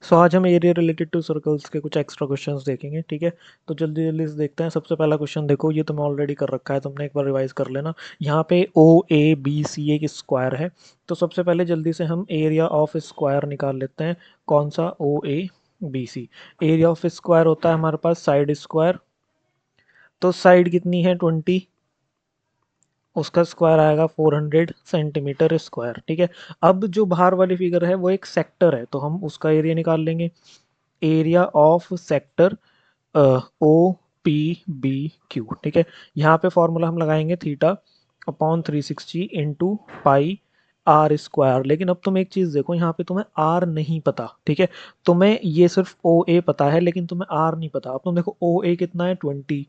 सो आज हम area related to circles के कुछ एक्स्ट्रा क्वेश्चंस देखेंगे, ठीक है। तो जल्दी जल्दी से देखते हैं। सबसे पहला क्वेश्चन देखो, ये तुमने ऑलरेडी कर रखा है, तुमने एक बार रिवाइज कर लेना। यहाँ पे ओ ए बी सी एक स्क्वायर है। तो सबसे पहले जल्दी से हम एरिया ऑफ स्क्वायर निकाल लेते हैं। कौन सा? O A B C. Area of square होता है हमारे पास साइड स्क्वायर। तो साइड कितनी है? 20। उसका स्क्वायर आएगा 400 सेंटीमीटर स्क्वायर, ठीक है। अब जो बाहर वाली फिगर है वो एक सेक्टर है, तो हम उसका एरिया निकाल लेंगे। Area of sector O P B Q, ठीक है। यहाँ पे फॉर्मूला हम लगाएंगे theta upon 360 into pi are square. लेकिन अब तुम एक चीज़ देखो, यहाँ पे तुम्हें आर नहीं पता, ठीक है। तुम्हें ये सिर्फ ओ ए पता है, लेकिन तुम्हें आर नहीं पता। अब तुम देखो ओ ए कितना है? 20।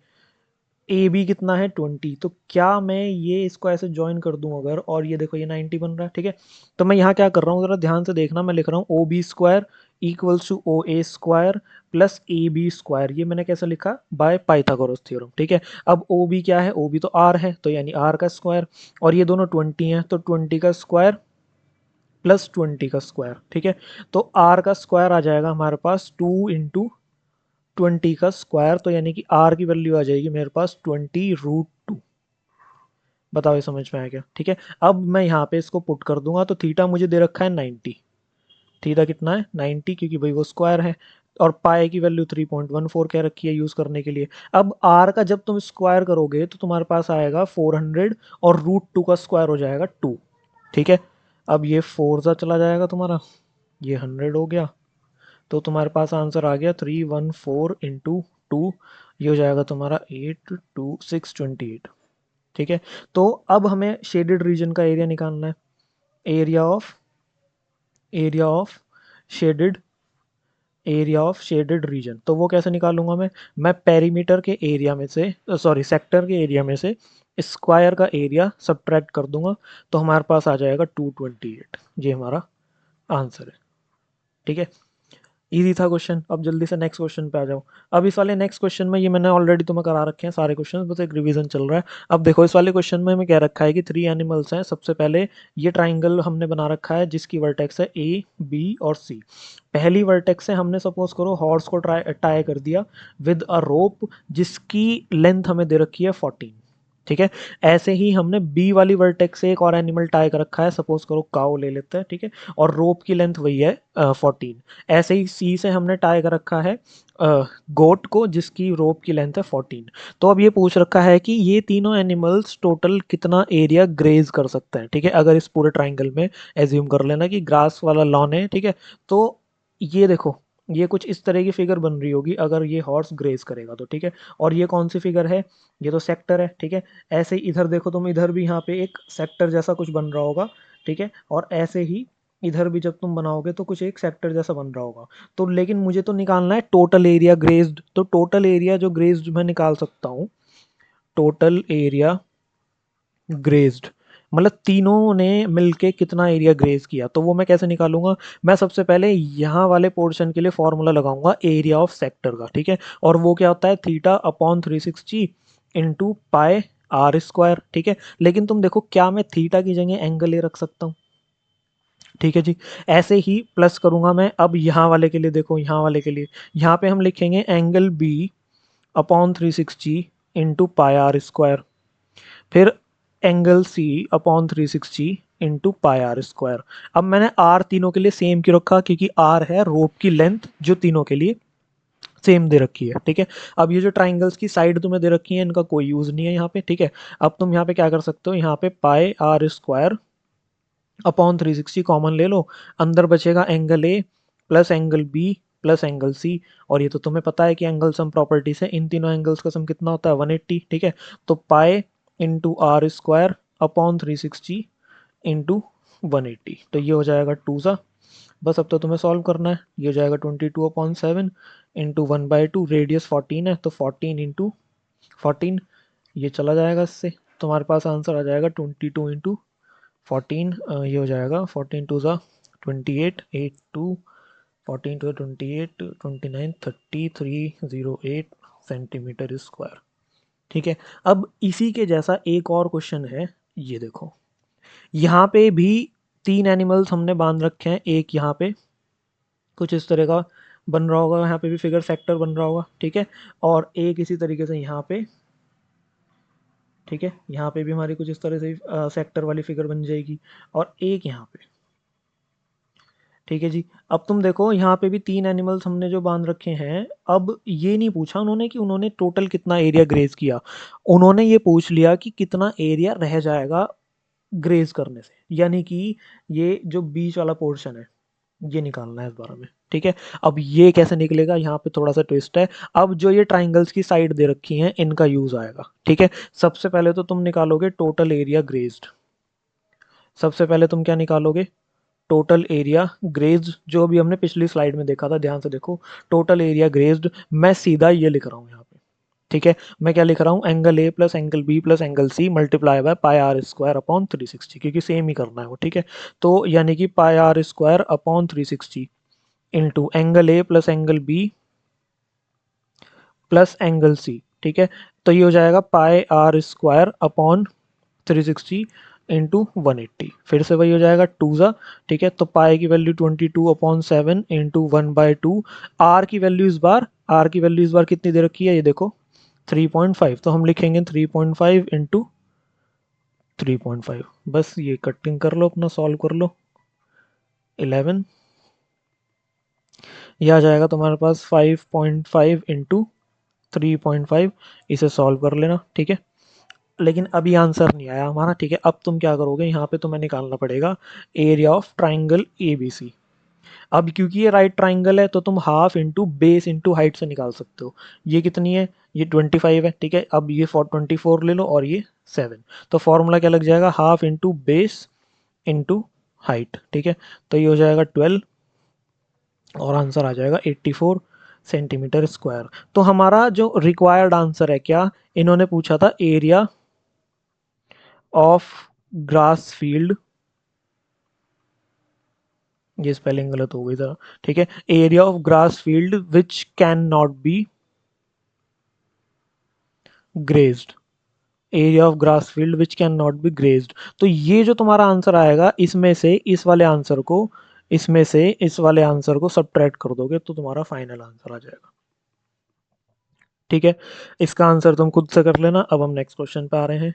ए बी कितना है? 20। तो क्या मैं ये इसको ऐसे ज्वाइन कर दूं अगर, और ये देखो ये 90 बन रहा है, ठीक है। तो मैं यहाँ क्या कर रहा हूँ, जरा ध्यान से देखना। मैं लिख रहा हूँ O B square equals to O A square plus A B square. ये मैंने कैसे लिखा? बाय पाइथागोरस थ्योरम, ठीक है। अब ओ बी क्या है? ओ बी तो आर है, तो यानी आर का स्क्वायर। और ये दोनों 20 हैं, तो 20 का स्क्वायर प्लस 20 का स्क्वायर, ठीक है। तो आर का स्क्वायर आ जाएगा हमारे पास 2 इंटू 20 का स्क्वायर, तो यानी कि आर की वैल्यू आ जाएगी मेरे पास 20√2। बताओ ये समझ में आया क्या? ठीक है। अब मैं यहाँ पे इसको पुट कर दूंगा, तो थीटा मुझे दे रखा है 90। थीटा कितना है? 90, क्योंकि भाई वो स्क्वायर है। और पाई की वैल्यू 3.14 कह रखी है यूज करने के लिए। अब आर का जब तुम स्क्वायर करोगे तो तुम्हारे पास आएगा 400, और √2 का स्क्वायर हो जाएगा 2, ठीक है। अब ये 4 सा चला जाएगा तुम्हारा, ये 100 हो गया। तो तुम्हारे पास आंसर आ गया 314 इंटू 2। ये हो जाएगा तुम्हारा 82628, ठीक है। तो अब हमें शेडेड रीजन का एरिया निकालना है। Area of shaded area of shaded region, तो वो कैसे निकालूंगा मैं पेरीमीटर के एरिया में से, सॉरी सेक्टर के एरिया में से स्क्वायर का एरिया सब्ट्रैक्ट कर दूंगा। तो हमारे पास आ जाएगा 228। ये हमारा आंसर है, ठीक है। इजी था क्वेश्चन। अब जल्दी से नेक्स्ट क्वेश्चन पे आ जाओ। अब इस वाले नेक्स्ट क्वेश्चन में, ये मैंने ऑलरेडी तुम्हें करा रखे हैं सारे क्वेश्चन, बस एक रिवीजन चल रहा है। अब देखो इस वाले क्वेश्चन में हमें क्या रखा है कि 3 एनिमल्स हैं। सबसे पहले ये ट्राइंगल हमने बना रखा है जिसकी वर्टेक्स है ए बी और सी। पहली वर्टेक्स से हमने सपोज करो हॉर्स को टाई कर दिया विद अ रोप, जिसकी लेंथ हमें दे रखी है 14, ठीक है। ऐसे ही हमने बी वाली वर्टेक्स से एक और एनिमल टाई कर रखा है, सपोज करो काऊ ले लेते हैं, ठीक है। और रोप की लेंथ वही है 14। ऐसे ही सी से हमने टाई कर रखा है गोट को, जिसकी रोप की लेंथ है 14। तो अब ये पूछ रखा है कि ये तीनों एनिमल्स टोटल कितना एरिया ग्रेज कर सकते हैं, ठीक है। अगर इस पूरे ट्राइंगल में एज्यूम कर लेना कि ग्रास वाला लॉन है, ठीक है। तो ये देखो, ये कुछ इस तरह की फिगर बन रही होगी अगर ये हॉर्स ग्रेज करेगा तो, ठीक है। और ये कौन सी फिगर है? ये तो सेक्टर है, ठीक है। ऐसे ही इधर देखो तुम, इधर भी यहाँ पे एक सेक्टर जैसा कुछ बन रहा होगा, ठीक है। और ऐसे ही इधर भी जब तुम बनाओगे तो कुछ एक सेक्टर जैसा बन रहा होगा। तो लेकिन मुझे तो निकालना है टोटल एरिया ग्रेज्ड। तो टोटल एरिया जो ग्रेज्ड मैं निकाल सकता हूँ, टोटल एरिया ग्रेज्ड मतलब तीनों ने मिलके कितना एरिया ग्रेज किया, तो वो मैं कैसे निकालूंगा? मैं सबसे पहले यहाँ वाले पोर्शन के लिए फॉर्मूला लगाऊंगा एरिया ऑफ सेक्टर का, ठीक है। और वो क्या होता है? Theta upon 360 into pi are square, ठीक है। लेकिन तुम देखो, क्या मैं थीटा की जगह एंगल ए रख सकता हूँ? ठीक है जी। ऐसे ही प्लस करूंगा मैं अब यहाँ वाले के लिए। देखो यहाँ वाले के लिए, यहाँ पे हम लिखेंगे angle B upon 360 into pi are square. फिर angle C upon 360 into pi are square. अब मैंने आर तीनों के लिए सेम क्यों रखा? क्योंकि आर है रोप की लेंथ जो तीनों के लिए सेम दे रखी है, ठीक है। अब ये जो ट्राइंगल्स की साइड तुम्हें दे रखी है, इनका कोई यूज नहीं है यहाँ पे, ठीक है। अब तुम यहाँ पे क्या कर सकते हो? यहाँ पे pi are square upon 360 common ले लो। अंदर बचेगा angle A plus angle B plus angle C. और ये तो तुम्हें पता है कि एंगल सम प्रॉपर्टी से इन तीनों एंगल्स का सम कितना होता है? 180, ठीक है। तो pi into r square upon 360 into 180, तो ये हो जाएगा 2 सा। बस अब तो तुम्हें सॉल्व करना है। ये हो जाएगा 22/7 इंटू 1/2। रेडियस 14 है, तो 14 इंटू 14, ये चला जाएगा इससे। तुम्हारे पास आंसर आ जाएगा 22 इंटू 14। ये हो जाएगा 14 2 ज़ा 28, 8 2, 14 2 28, 29, 3308 सेंटीमीटर स्क्वायर, ठीक है। अब इसी के जैसा एक और क्वेश्चन है, ये देखो। यहाँ पे भी 3 एनिमल्स हमने बांध रखे हैं, एक यहाँ पे कुछ इस तरह का बन रहा होगा, यहाँ पे भी फिगर सेक्टर बन रहा होगा, ठीक है। और एक इसी तरीके से यहाँ पे, ठीक है, यहाँ पे भी हमारी कुछ इस तरह से सेक्टर वाली फिगर बन जाएगी, और एक यहाँ पे, ठीक है जी। अब तुम देखो यहाँ पे भी 3 एनिमल्स हमने जो बांध रखे हैं। अब ये नहीं पूछा उन्होंने कि उन्होंने टोटल कितना एरिया ग्रेज किया, उन्होंने ये पूछ लिया कि कितना एरिया रह जाएगा ग्रेज करने से, यानी कि ये जो बीच वाला पोर्शन है ये निकालना है इस बारे में, ठीक है। अब ये कैसे निकलेगा, यहाँ पे थोड़ा सा ट्विस्ट है। अब जो ये ट्राइंगल्स की साइड दे रखी हैं इनका यूज आएगा, ठीक है। सबसे पहले तो तुम निकालोगे टोटल एरिया ग्रेज्ड। सबसे पहले तुम क्या निकालोगे, टोटल एरिया ग्रेज्ड, जो भी हमने पिछली स्लाइड में देखा था, ध्यान से देखो। टोटल एरिया ग्रेज्ड, मैं सीधा ये लिख रहा हूँ यहाँ पे, ठीक है। मैं क्या लिख रहा हूँ, angle A plus angle B plus angle C multiply by pi are square upon 360, क्योंकि सेम ही करना है वो, ठीक है। तो यानी कि pi are square upon 360 into angle A plus angle B plus angle C, ठीक है। तो ये हो जाएगा pi are square upon 360 into 180, फिर से वही हो जाएगा टू ज़ा, ठीक है। तो पाई की वैल्यू 22/7 इंटू 1/2। आर की वैल्यू इस बार कितनी दे रखी है, ये देखो 3.5, तो हम लिखेंगे 3.5 इंटू 3.5। बस ये कटिंग कर लो, अपना सॉल्व कर लो, 11। ये आ जाएगा तुम्हारे पास 5.5 इंटू 3.5। इसे सॉल्व कर लेना, ठीक है। लेकिन अभी आंसर नहीं आया हमारा, ठीक है। अब तुम क्या करोगे, यहाँ पे तुम्हें निकालना पड़ेगा area of triangle A B C. अब क्योंकि ये राइट ट्राइंगल है तो तुम half into base into height से निकाल सकते हो। ये कितनी है, ये 25 है, ठीक है। अब ये 24 ले लो और ये 7, तो फॉर्मूला क्या लग जाएगा, half into base into height, ठीक है। तो ये हो जाएगा 12 और आंसर आ जाएगा 84 सेंटीमीटर स्क्वायर। तो हमारा जो रिक्वायर्ड आंसर है क्या, इन्होंने पूछा था एरिया ऑफ ग्रास फील्ड, ये स्पेलिंग गलत हो गई था, ठीक है। Area of grass field which can not be grazed, area of grass field which can not be grazed. तो ये जो तुम्हारा आंसर आएगा, इसमें से इस वाले आंसर को, इसमें से इस वाले आंसर को सब्ट्रैक्ट कर दोगे तो तुम्हारा फाइनल आंसर आ जाएगा, ठीक है। इसका आंसर तुम खुद से कर लेना। अब हम नेक्स्ट क्वेश्चन पे आ रहे हैं।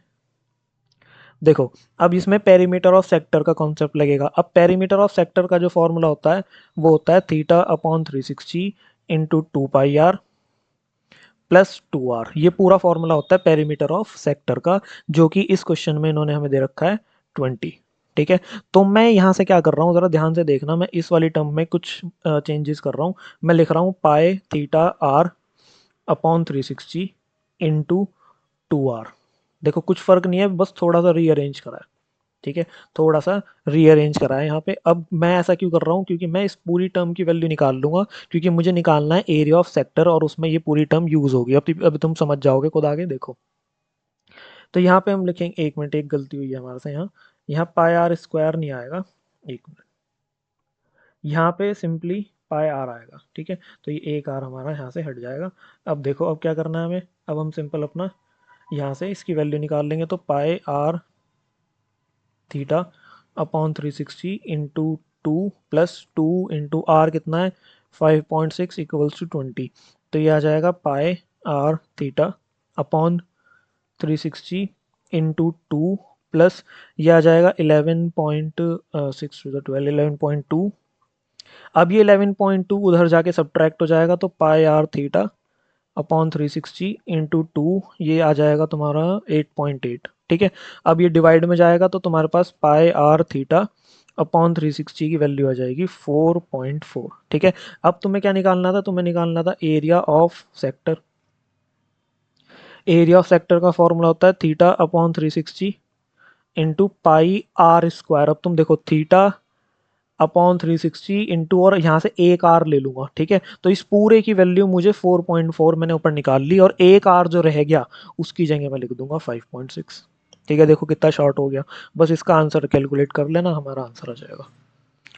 देखो, अब इसमें पेरीमीटर ऑफ सेक्टर का कॉन्सेप्ट लगेगा। अब पेरीमीटर ऑफ सेक्टर का जो फॉर्मूला होता है वो होता है theta upon 360 into 2 pi r plus 2 r. ये पूरा फॉर्मूला होता है पेरीमीटर ऑफ सेक्टर का, जो कि इस क्वेश्चन में इन्होंने हमें दे रखा है 20, ठीक है। तो मैं यहाँ से क्या कर रहा हूँ, ज़रा ध्यान से देखना, मैं इस वाली टर्म में कुछ चेंजेस कर रहा हूँ। मैं लिख रहा हूँ pi theta R upon 360 into 2 R. देखो कुछ फर्क नहीं है, बस थोड़ा सा रीअरेंज करा है, ठीक है। थोड़ा सा रीअरेंज करा है यहाँ पे। अब मैं ऐसा क्यों कर रहा हूँ, क्योंकि मैं इस पूरी टर्म की वैल्यू निकाल लूंगा, क्योंकि मुझे निकालना है एरिया ऑफ सेक्टर, और उसमें ये पूरी टर्म यूज होगी। अब तुम समझ जाओगे खुद आगे, देखो। तो यहाँ पे हम लिखेंगे, एक मिनट, एक गलती हुई है हमारे से, यहाँ यहाँ पाई आर स्क्वायर नहीं आएगा, एक मिनट, यहाँ पे सिंपली पाई आर आएगा, ठीक है। तो ये एक आर हमारा यहाँ से हट जाएगा। अब देखो, अब क्या करना है हमें, अब हम सिंपल अपना यहाँ से इसकी वैल्यू निकाल लेंगे। तो pi R theta upon 360 into 2 plus 2 into R कितना है 5.6 इक्वल्स टू 20। तो ये आ जाएगा pi R theta upon 360 into 2 plus, ये आ जाएगा 11.6 टू द 12, 11.2। अब ये 11.2 उधर जाके सब्ट्रैक्ट हो जाएगा, तो pi R theta upon 360 into 2, ये आ जाएगा तुम्हारा 8.8, ठीक है। अब ये डिवाइड में जाएगा तो तुम्हारे पास पाई आर थीटा अपॉन 360 की वैल्यू आ जाएगी 4.4, ठीक है। अब तुम्हें क्या निकालना था, तुम्हें निकालना था area of sector. Area of sector का फॉर्मूला होता है theta upon 360 into pi are square. अब तुम देखो, थीटा अपॉन 360 इंटू, और यहाँ से एक आर ले लूंगा, ठीक है। तो इस पूरे की वैल्यू मुझे 4.4 मैंने ऊपर निकाल ली, और एक आर जो रह गया उसकी जगह मैं लिख दूंगा 5.6, ठीक है। देखो कितना शॉर्ट हो गया, बस इसका आंसर कैलकुलेट कर लेना, हमारा आंसर आ जाएगा,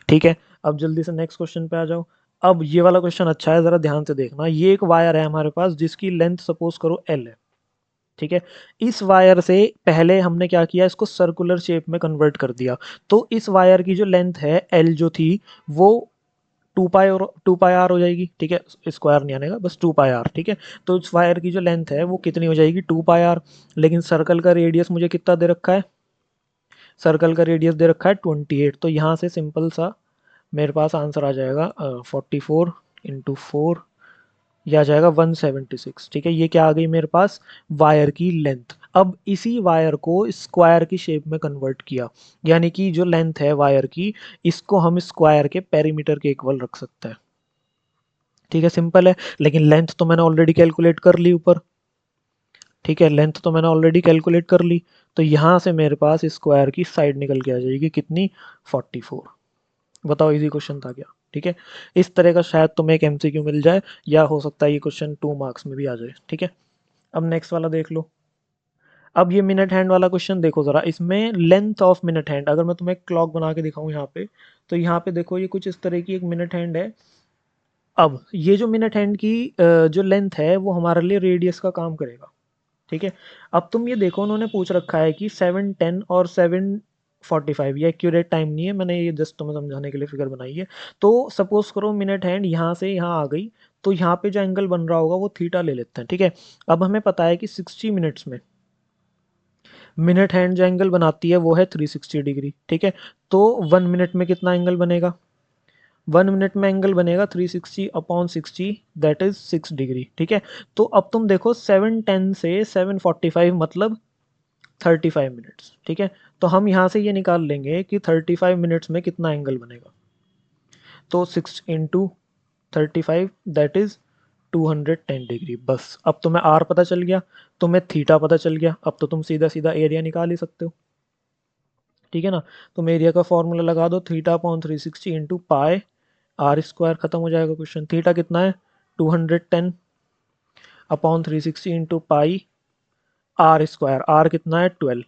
ठीक है। अब जल्दी से नेक्स्ट क्वेश्चन पे आ जाओ। अब ये वाला क्वेश्चन अच्छा है, जरा ध्यान से देखना। ये एक वायर है हमारे पास जिसकी लेंथ सपोज करो एल है, ठीक है। इस वायर से पहले हमने क्या किया, इसको सर्कुलर शेप में कन्वर्ट कर दिया। तो इस वायर की जो लेंथ है एल जो थी वो टू पाई आर हो जाएगी, ठीक है, स्क्वायर नहीं आने का, बस टू पाई आर, ठीक है। तो इस वायर की जो लेंथ है वो कितनी हो जाएगी, टू पाई आर। लेकिन सर्कल का रेडियस मुझे कितना दे रखा है, सर्कल का रेडियस दे रखा है 28। तो यहाँ से सिंपल सा मेरे पास आंसर आ जाएगा 44 इंटू 4, यह आ जाएगा 176, ठीक है। ये क्या आ गई मेरे पास, वायर की लेंथ। अब इसी वायर को स्क्वायर की शेप में कन्वर्ट किया, यानी कि जो लेंथ है वायर की, इसको हम स्क्वायर के पेरीमीटर के इक्वल रख सकते हैं, ठीक है, सिंपल है। लेकिन लेंथ तो मैंने ऑलरेडी कैलकुलेट कर ली ऊपर, ठीक है, लेंथ तो मैंने ऑलरेडी कैलकुलेट कर ली। तो यहाँ से मेरे पास स्क्वायर की साइड निकल के आ जाएगी कितनी, 44। बताओ, इजी क्वेश्चन था क्या, ठीक है। इस तरह का शायद तुम्हें एक एमसीक्यू मिल जाए, या हो सकता है ये क्वेश्चन 2 मार्क्स में भी आ जाए, ठीक है। अब नेक्स्ट वाला देख लो। अब ये मिनट हैंड वाला क्वेश्चन देखो ज़रा, इसमें लेंथ ऑफ मिनट हैंड, अगर मैं तुम्हें क्लॉक बना के दिखाऊं यहाँ पे, तो यहाँ पे देखो ये कुछ इस तरह की एक मिनट हैंड है। अब ये जो मिनट हैंड की जो लेंथ है वो हमारे लिए रेडियस का काम करेगा, ठीक है। अब तुम ये देखो, उन्होंने पूछ रखा है कि 7:10 और 7:45, ये एक्यूरेट टाइम नहीं है, मैंने ये जस्ट तुम्हें समझाने के लिए फिगर बनाई है। तो सपोज करो मिनट हैंड यहाँ से यहाँ आ गई, तो यहाँ पे जो एंगल बन रहा होगा वो थीटा ले लेते हैं, ठीक है। अब हमें पता है कि 60 मिनट्स में मिनट हैंड जो एंगल बनाती है वो है 360 डिग्री, ठीक है। तो 1 मिनट में कितना एंगल बनेगा, 1 मिनट में एंगल बनेगा 360 अपॉन 60, दैट इज 6 डिग्री, ठीक है। तो अब तुम देखो 7:10 से 7:45 मतलब 35 मिनट्स, ठीक है। तो हम यहाँ से ये निकाल लेंगे कि 35 मिनट्स में कितना एंगल बनेगा। तो 6 × 35 दैट इज 210 डिग्री। बस अब तुम्हें आर पता चल गया, तुम्हें थीटा पता चल गया, अब तो तुम सीधा सीधा एरिया निकाल ही सकते हो, ठीक है ना। तुम एरिया का फॉर्मूला लगा दो, theta upon 360 into pi r square, खत्म हो जाएगा क्वेश्चन। थीटा कितना है, 210 upon 360 into pi are square, r कितना है 12,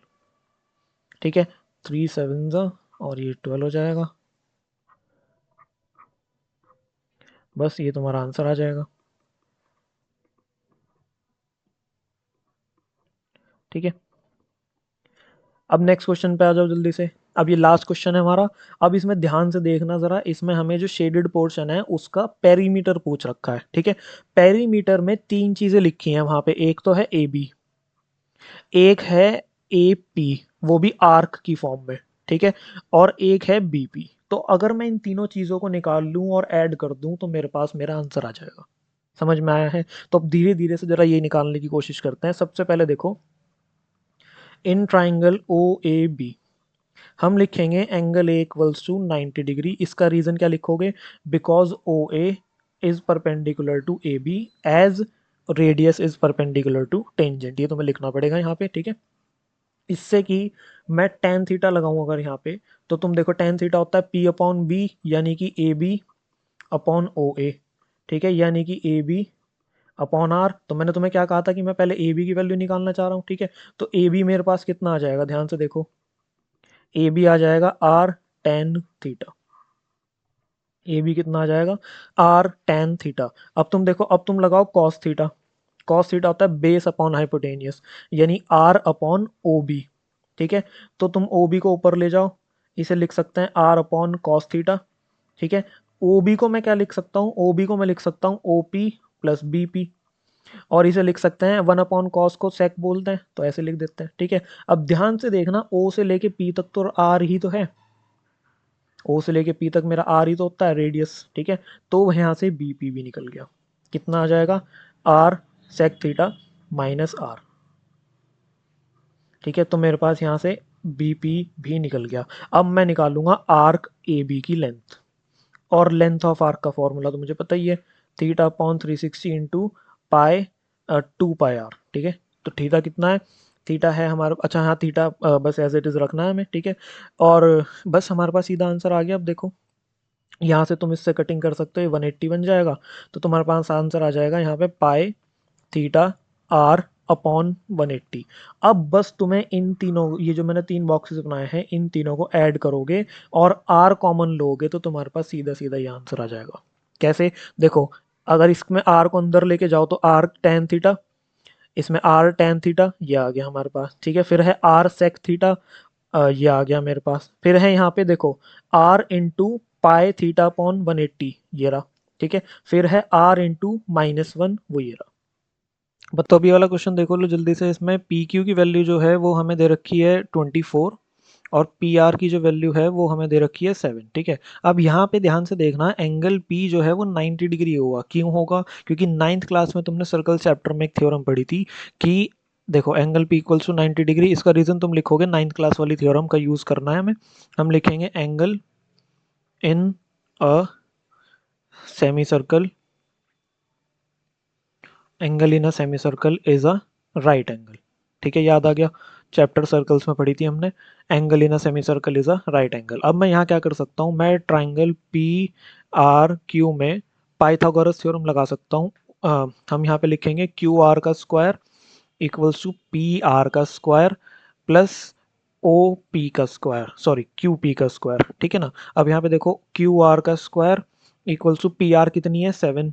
ठीक है। 3 7 और ये 12 हो जाएगा, बस ये तुम्हारा आंसर आ जाएगा, ठीक है। अब नेक्स्ट क्वेश्चन पे आ जाओ जल्दी से। अब ये लास्ट क्वेश्चन है हमारा। अब इसमें ध्यान से देखना ज़रा, इसमें हमें जो शेडेड पोर्शन है उसका पेरीमीटर पूछ रखा है, ठीक है। पेरीमीटर में 3 चीज़ें लिखी हैं वहाँ पे, एक तो है ए बी, एक है ए पी, वो भी आर्क की फॉर्म में, ठीक है, और एक है बी पी। तो अगर मैं इन तीनों चीज़ों को निकाल लूँ और ऐड कर दूँ तो मेरे पास मेरा आंसर आ जाएगा। समझ में आया है? तो अब धीरे धीरे से ज़रा ये निकालने की कोशिश करते हैं। सबसे पहले देखो, in triangle O A B हम लिखेंगे angle A equals to 90 degree. इसका रीज़न क्या लिखोगे, because O A is perpendicular to A B as radius is perpendicular to tangent. ये तुम्हें लिखना पड़ेगा यहाँ पे, ठीक है। इससे कि मैं टेन थीटा लगाऊं अगर यहाँ पे, तो तुम देखो टेन थीटा होता है पी अपॉन बी, यानी कि ए बी अपॉन ओ ए, ठीक है, यानी कि ए बी अपॉन आर। तो मैंने तुम्हें क्या कहा था कि मैं पहले ए बी की वैल्यू निकालना चाह रहा हूँ, ठीक है। तो ए बी मेरे पास कितना आ जाएगा, ध्यान से देखो, ए बी आ जाएगा R tan theta. A B कितना आ जाएगा, आर टेन थीटा। अब तुम देखो, अब तुम लगाओ कॉस थीटा। कॉस थीटा होता है बेस अपॉन हाइपोटेनियस, यानी आर अपॉन ओ बी, ठीक है। तो तुम ओ बी को ऊपर ले जाओ, इसे लिख सकते हैं आर अपॉन कॉस थीटा, ठीक है। ओ बी को मैं क्या लिख सकता हूँ, ओ बी को मैं लिख सकता हूँ O P plus B P, और इसे लिख सकते हैं 1 अपॉन कॉस को सेक बोलते हैं, तो ऐसे लिख देते हैं, ठीक है। अब ध्यान से देखना, ओ से लेके पी तक तो आर ही तो है, ओ से लेके पी तक मेरा आर ही तो होता है रेडियस, ठीक है। तो यहाँ से बी पी भी निकल गया, कितना आ जाएगा, R sec theta minus R, ठीक है। तो मेरे पास यहाँ से बी पी भी निकल गया। अब मैं निकालूंगा आर्क ए बी की लेंथ, और लेंथ ऑफ आर्क का फॉर्मूला तो मुझे पता ही है, थीटा अपॉन 360 इंटू पाए 2 पाई आर, ठीक है। तो थीटा कितना है, थीटा है हमारा, अच्छा हाँ थीटा बस एज इट इज़ रखना है हमें, ठीक है। और बस हमारे पास सीधा आंसर आ गया। अब देखो, यहाँ से तुम इससे कटिंग कर सकते हो, 180 बन जाएगा। तो तुम्हारे पास आंसर आ जाएगा यहाँ पे पाए थीटा आर अपॉन 180। अब बस तुम्हें इन तीनों, ये जो मैंने 3 बॉक्सेस बनाए हैं, इन तीनों को ऐड करोगे और आर कॉमन लोगे तो तुम्हारे पास सीधा सीधा ये आंसर आ जाएगा। कैसे, देखो, अगर इसमें आर को अंदर लेके जाओ तो आर टेन थीटा, इसमें आर टेन थीटा, ये आ गया हमारे पास, ठीक है। फिर है आर सेक थीटा, ये आ गया मेरे पास। फिर है यहाँ पे देखो R into pi theta upon 180 ये रहा, ठीक है। फिर है r इंटू -1 वो ये रहा। बताओ अभी वाला क्वेश्चन देखो लो जल्दी से। इसमें पी क्यू की वैल्यू जो है वो हमें दे रखी है 24 और पी आर की जो वैल्यू है वो हमें दे रखी है 7, ठीक है। अब यहाँ पे ध्यान से देखना, एंगल पी जो है वो 90 डिग्री होगा। क्यों होगा? क्योंकि 9th क्लास में तुमने सर्कल चैप्टर में एक थ्योरम पढ़ी थी कि देखो angle P equals to 90 degree. इसका रीजन तुम लिखोगे 9th क्लास वाली थ्योरम का यूज करना है हमें। हम लिखेंगे angle in a semi circle, angle in a semi circle is a right angle, ठीक है। याद आ गया, चैप्टर सर्कल्स में पढ़ी थी हमने। Angle in a semi circle is a right angle. अब मैं यहाँ क्या कर सकता हूँ, मैं ट्राइंगल पी आर क्यू में पाइथागोरस थ्योरम लगा सकता हूँ। हम यहाँ पे लिखेंगे क्यू आर का square equals to P R का स्क्वायर प्लस ओ पी का स्क्वायर, सॉरी क्यू पी का स्क्वायर, ठीक है ना। अब यहाँ पे देखो क्यू आर का square equals to P are कितनी है 7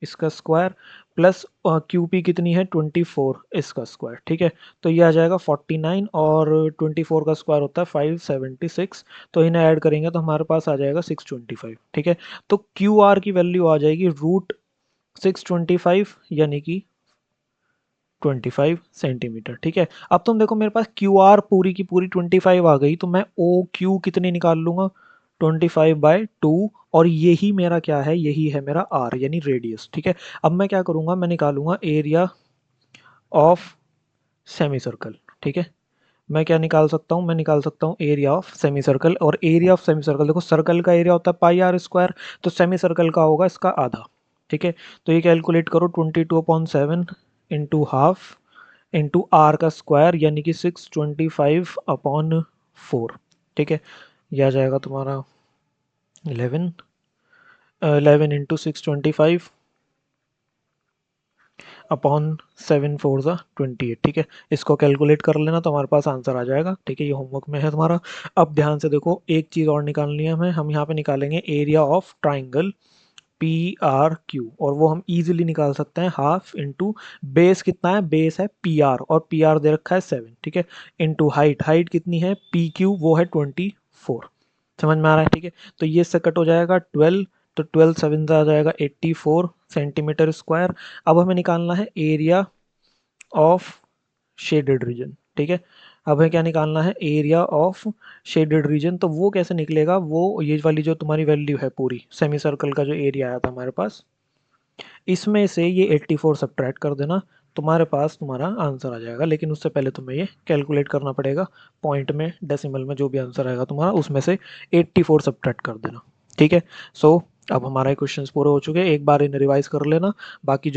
इसका स्क्वायर प्लस क्यू पी कितनी है 24 इसका स्क्वायर, ठीक है। तो ये आ जाएगा 49 और 24 का स्क्वायर होता है 576। तो इन्हें ऐड करेंगे तो हमारे पास आ जाएगा 625, ठीक है। तो क्यू आर की वैल्यू आ जाएगी रूट 625 यानी कि 25 सेंटीमीटर, ठीक है। अब तुम देखो मेरे पास क्यू आर पूरी की पूरी 25 आ गई, तो मैं ओ क्यू कितनी निकाल लूंगा 25/2 और यही मेरा क्या है, यही है मेरा आर यानी रेडियस, ठीक है। अब मैं क्या करूंगा, मैं निकालूंगा एरिया ऑफ सेमी सर्कल, ठीक है। मैं क्या निकाल सकता हूँ, मैं निकाल सकता हूँ एरिया ऑफ सेमी सर्कल। और एरिया ऑफ सेमी सर्कल देखो, सर्कल का एरिया होता है पाई आर स्क्वायर, तो सेमी सर्कल का होगा इसका आधा, ठीक है। तो ये कैलकुलेट करो 22/7 इंटू हाफ इंटू आर का स्क्वायर यानी कि 625/4, ठीक है। यह आ जाएगा तुम्हारा 11 11 इंटू 625 अपॉन 7 4 ज़ा 28, ठीक है। इसको कैलकुलेट कर लेना तो हमारे पास आंसर आ जाएगा, ठीक है। ये होमवर्क में है तुम्हारा। अब ध्यान से देखो, एक चीज़ और निकालनी है हमें। हम यहाँ पे निकालेंगे area of triangle P R Q, और वो हम इजीली निकाल सकते हैं हाफ इंटू बेस कितना है, बेस है पी आर और पी आर दे रखा है 7, ठीक है, इंटू हाइट, हाइट कितनी है पी क्यू वो है 24। समझ में आ रहा है, ठीक है। तो ये इससे कट हो जाएगा 12, तो 12 7 आ जाएगा 84 सेंटीमीटर स्क्वायर। अब हमें निकालना है एरिया ऑफ शेडेड रीजन, ठीक है। अब हमें क्या निकालना है, एरिया ऑफ शेडेड रीजन। तो वो कैसे निकलेगा, वो ये वाली जो तुम्हारी वैल्यू है पूरी सेमी सर्कल का जो एरिया आया था हमारे पास, इसमें से ये 84 सब्ट्रैक्ट कर देना, तुम्हारे पास तुम्हारा आंसर आ जाएगा। लेकिन उससे पहले तुम्हें ये कैलकुलेट करना पड़ेगा, पॉइंट में डेसिमल में जो भी आंसर आएगा तुम्हारा उसमें से 84 सब्ट्रैक्ट कर देना, ठीक है। सो अब हमारे क्वेश्चंस पूरे हो चुके हैं, एक बार इन्हें रिवाइज कर लेना। बाकी